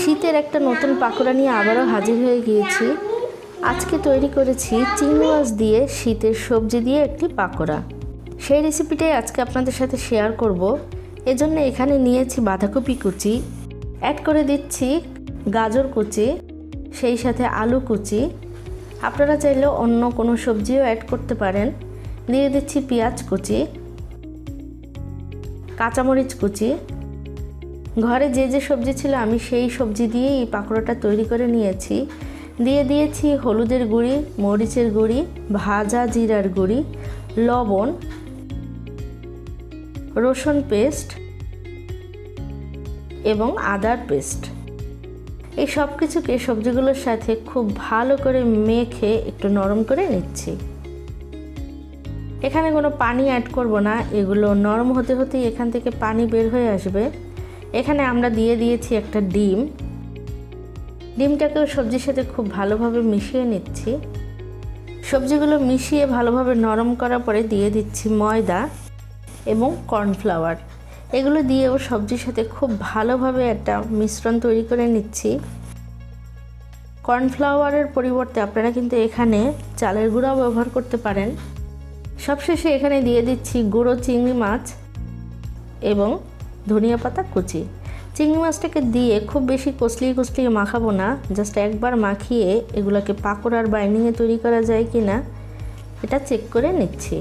শীতের একটা নতুন পাকোড়া নিয়ে আবারও হাজির হয়ে গিয়েছি। আজকে তৈরি করেছি চিংড়ি মাছ দিয়ে শীতের সবজি দিয়ে একটি পাকোড়া। সেই রেসিপিটাই আজকে আপনাদের সাথে শেয়ার করব। এজন্য এখানে নিয়েছি বাঁধাকপি কুচি, অ্যাড করে দিচ্ছি গাজর কুচি, সেই সাথে আলু কুচি। আপনারা চাইলে অন্য কোনো সবজিও অ্যাড করতে পারেন। দিয়ে দিচ্ছি পেঁয়াজ কুচি, কাঁচামরিচ কুচি। ঘরে যে যে সবজি ছিল আমি সেই সবজি দিয়ে এই পাকোড়াটা তৈরি করে নিয়েছি। দিয়ে দিয়েছি হলুদের গুঁড়ি, মরিচের গুঁড়ি, ভাজা জিরার গুঁড়ি, লবণ, রসুন পেস্ট এবং আদার পেস্ট। এই সব কিছুকে সবজিগুলোর সাথে খুব ভালো করে মেখে একটু নরম করে নিচ্ছি। এখানে কোনো পানি অ্যাড করব না, এগুলো নরম হতে হতেই এখান থেকে পানি বের হয়ে আসবে। এখানে আমরা দিয়ে দিয়েছি একটা ডিম। ডিমটাকেও সবজির সাথে খুব ভালোভাবে মিশিয়ে নিচ্ছি। সবজিগুলো মিশিয়ে ভালোভাবে নরম করার পরে দিয়ে দিচ্ছি ময়দা এবং কর্নফ্লাওয়ার। এগুলো দিয়েও সবজির সাথে খুব ভালোভাবে একটা মিশ্রণ তৈরি করে নিচ্ছি। কর্নফ্লাওয়ারের পরিবর্তে আপনারা কিন্তু এখানে চালের গুঁড়াও ব্যবহার করতে পারেন। সবশেষে এখানে দিয়ে দিচ্ছি গুঁড়ো চিংড়ি মাছ এবং ধনিয়া পাতা কুচি। চিংড়ি মাছটাকে দিয়ে খুব বেশি কষলিয়ে মাখাবো না, জাস্ট একবার মাখিয়ে এগুলোকে পাকোড়ার বাইন্ডিংয়ে তৈরি করা যায় কি না এটা চেক করে নিচ্ছি।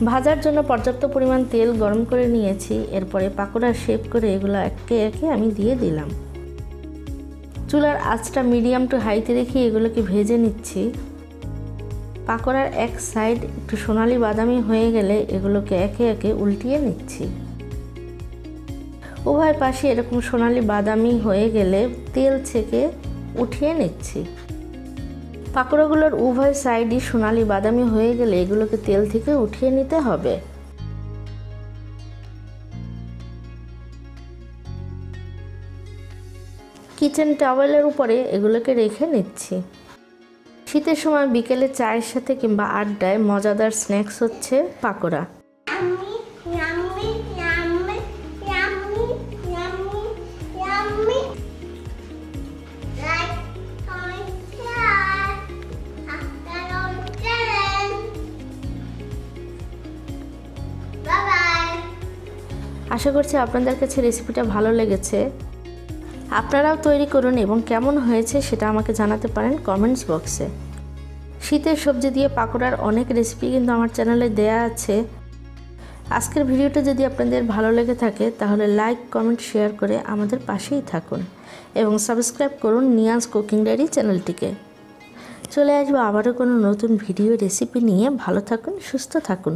ভাজার জন্য পর্যাপ্ত পরিমাণ তেল গরম করে নিয়েছি। এরপরে পাকোড়ার শেপ করে এগুলো একে একে আমি দিয়ে দিলাম। চুলার আঁচটা মিডিয়াম টু হাইতে রেখে এগুলোকে ভেজে নিচ্ছি। পাকোড়ার এক সাইড একটু সোনালি বাদামি হয়ে গেলে এগুলোকে একে একে উল্টিয়ে নিচ্ছি। উভয় পাশে এরকম সোনালি বাদামি হয়ে গেলে তেল ছেঁকে উঠিয়ে নিচ্ছি। পাকোড়াগুলোর উভয় সাইডই সোনালি বাদামি হয়ে গেলে এগুলোকে তেল থেকে উঠিয়ে নিতে হবে। কিচেন টাওয়েলের উপরে এগুলোকে রেখে নিচ্ছি। শীতের সময় বিকেলে চায়ের সাথে কিংবা আড্ডায় মজাদার স্ন্যাক্স হচ্ছে পাকোড়া। আশা করছি আপনাদের কাছে রেসিপিটা ভালো লেগেছে। আপনারাও তৈরি করুন এবং কেমন হয়েছে সেটা আমাকে জানাতে পারেন কমেন্টস বক্সে। শীতের সবজি দিয়ে পাকোড়ার অনেক রেসিপি কিন্তু আমার চ্যানেলে দেয়া আছে। আজকের ভিডিওটা যদি আপনাদের ভালো লেগে থাকে তাহলে লাইক, কমেন্ট, শেয়ার করে আমাদের পাশেই থাকুন এবং সাবস্ক্রাইব করুন নিয়াজ কুকিং ডায়েরি চ্যানেলটিকে। চলে আসবো আবারও কোনো নতুন ভিডিও রেসিপি নিয়ে। ভালো থাকুন, সুস্থ থাকুন।